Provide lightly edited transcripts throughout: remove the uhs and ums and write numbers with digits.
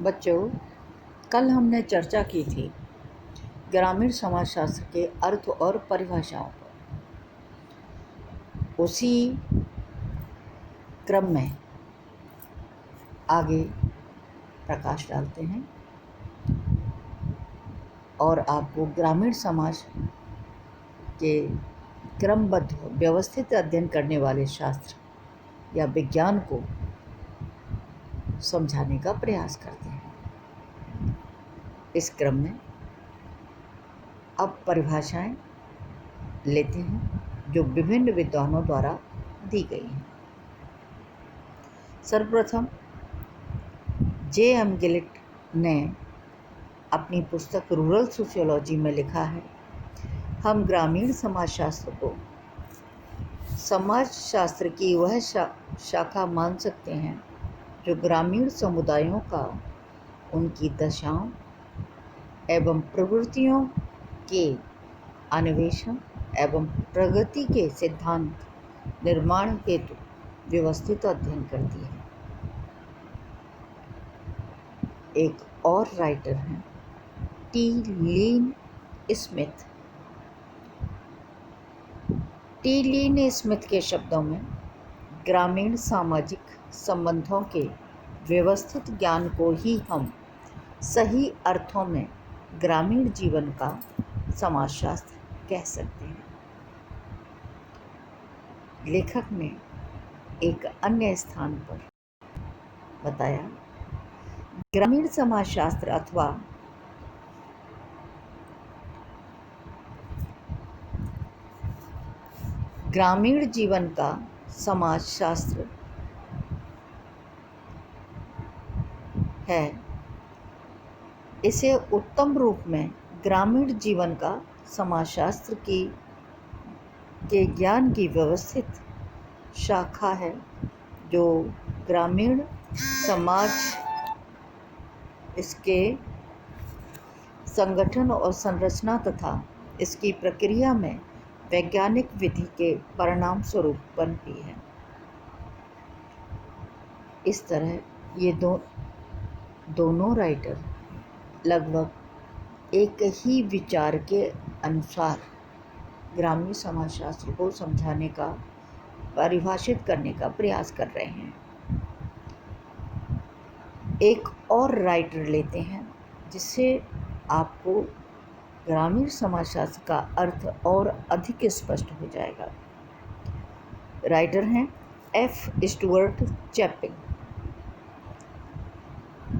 बच्चों, कल हमने चर्चा की थी ग्रामीण समाजशास्त्र के अर्थ और परिभाषाओं पर। उसी क्रम में आगे प्रकाश डालते हैं और आपको ग्रामीण समाज के क्रमबद्ध व्यवस्थित अध्ययन करने वाले शास्त्र या विज्ञान को समझाने का प्रयास करते हैं। इस क्रम में अब परिभाषाएं लेते हैं जो विभिन्न विद्वानों द्वारा दी गई हैं। सर्वप्रथम J.M. गिलिट ने अपनी पुस्तक रूरल सोशियोलॉजी में लिखा है, हम ग्रामीण समाजशास्त्र को समाजशास्त्र की वह शाखा मान सकते हैं जो ग्रामीण समुदायों का उनकी दशाओं एवं प्रवृत्तियों के अन्वेषण एवं प्रगति के सिद्धांत निर्माण हेतु व्यवस्थित अध्ययन करती है। एक और राइटर हैं टी लीन स्मिथ। टी लीन स्मिथ के शब्दों में ग्रामीण सामाजिक संबंधों के व्यवस्थित ज्ञान को ही हम सही अर्थों में ग्रामीण जीवन का समाजशास्त्र कह सकते हैं। लेखक ने एक अन्य स्थान पर बताया, ग्रामीण समाजशास्त्र अथवा ग्रामीण जीवन का समाजशास्त्र है। इसे उत्तम रूप में ग्रामीण जीवन का समाजशास्त्र के ज्ञान की व्यवस्थित शाखा है जो ग्रामीण समाज, इसके संगठन और संरचना तथा इसकी प्रक्रिया में वैज्ञानिक विधि के परिणाम स्वरूप बनती है। इस तरह ये दोनों राइटर लगभग एक ही विचार के अनुसार ग्रामीण समाजशास्त्र को समझाने का, परिभाषित करने का प्रयास कर रहे हैं। एक और राइटर लेते हैं जिससे आपको ग्रामीण समाजशास्त्र का अर्थ और अधिक स्पष्ट हो जाएगा। राइटर हैं F Stuart Chapin.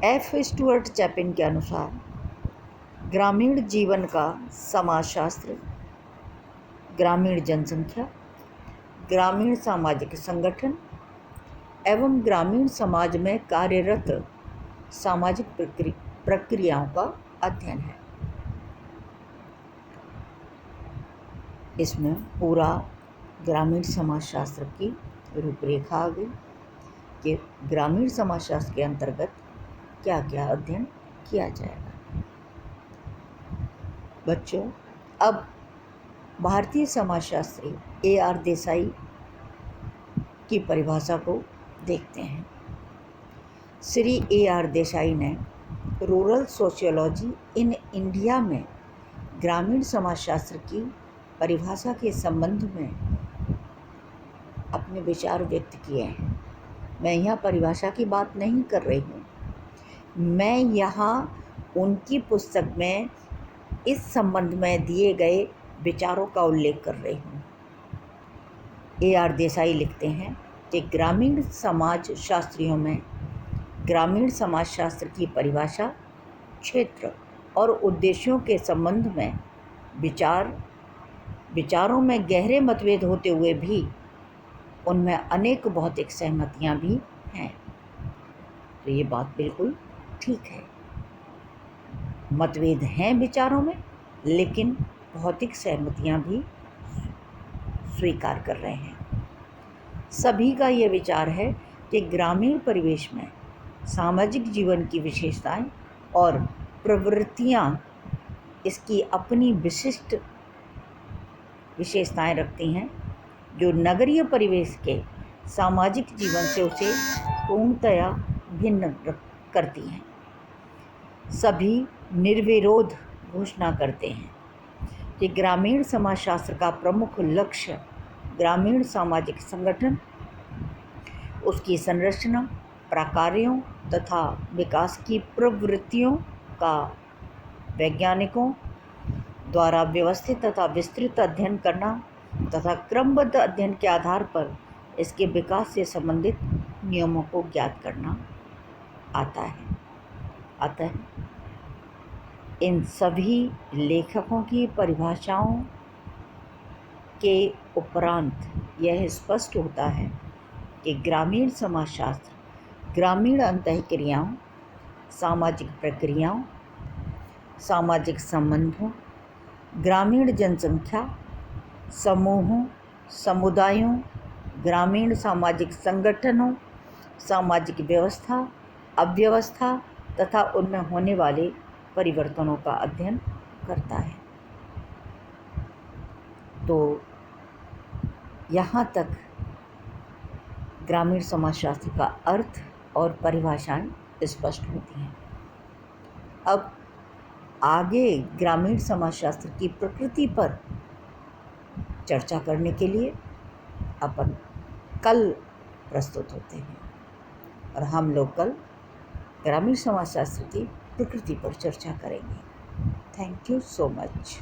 F Stuart Chapin के अनुसार ग्रामीण जीवन का समाजशास्त्र ग्रामीण जनसंख्या, ग्रामीण सामाजिक संगठन एवं ग्रामीण समाज में कार्यरत सामाजिक प्रक्रियाओं का अध्ययन है। इसमें पूरा ग्रामीण समाजशास्त्र की रूपरेखा आ गई कि ग्रामीण समाजशास्त्र के अंतर्गत क्या क्या अध्ययन किया जाएगा। बच्चों, अब भारतीय समाजशास्त्री A.R. देसाई की परिभाषा को देखते हैं। श्री A.R. देसाई ने रूरल सोशियोलॉजी इन इंडिया में ग्रामीण समाजशास्त्र की परिभाषा के संबंध में अपने विचार व्यक्त किए हैं। मैं यहाँ परिभाषा की बात नहीं कर रही हूँ, मैं यहाँ उनकी पुस्तक में इस संबंध में दिए गए विचारों का उल्लेख कर रही हूँ। A.R. देसाई लिखते हैं कि ग्रामीण समाज शास्त्रियों में ग्रामीण समाजशास्त्र की परिभाषा, क्षेत्र और उद्देश्यों के संबंध में विचारों में गहरे मतभेद होते हुए भी उनमें अनेक भौतिक सहमतियाँ भी हैं। तो ये बात बिल्कुल ठीक है, मतभेद हैं विचारों में, लेकिन भौतिक सहमतियाँ भी स्वीकार कर रहे हैं। सभी का ये विचार है कि ग्रामीण परिवेश में सामाजिक जीवन की विशेषताएं और प्रवृत्तियां इसकी अपनी विशिष्ट विशेषताएं रखती हैं जो नगरीय परिवेश के सामाजिक जीवन से उसे पूर्णतया भिन्न करती हैं। सभी निर्विरोध घोषणा करते हैं कि ग्रामीण समाजशास्त्र का प्रमुख लक्ष्य ग्रामीण सामाजिक संगठन, उसकी संरचना, प्रकारों तथा विकास की प्रवृत्तियों का वैज्ञानिकों द्वारा व्यवस्थित तथा विस्तृत अध्ययन करना तथा क्रमबद्ध अध्ययन के आधार पर इसके विकास से संबंधित नियमों को ज्ञात करना आता है। अतः इन सभी लेखकों की परिभाषाओं के उपरांत यह स्पष्ट होता है कि ग्रामीण समाजशास्त्र ग्रामीण अंतःक्रियाओं, सामाजिक प्रक्रियाओं, सामाजिक संबंधों, ग्रामीण जनसंख्या, समूहों, समुदायों, ग्रामीण सामाजिक संगठनों, सामाजिक व्यवस्था, अव्यवस्था तथा उनमें होने वाले परिवर्तनों का अध्ययन करता है। तो यहाँ तक ग्रामीण समाजशास्त्र का अर्थ और परिभाषाएं स्पष्ट होती हैं। अब आगे ग्रामीण समाजशास्त्र की प्रकृति पर चर्चा करने के लिए अपन कल प्रस्तुत होते हैं और हम लोग कल ग्रामीण समाजशास्त्र की प्रकृति पर चर्चा करेंगे। Thank you so much.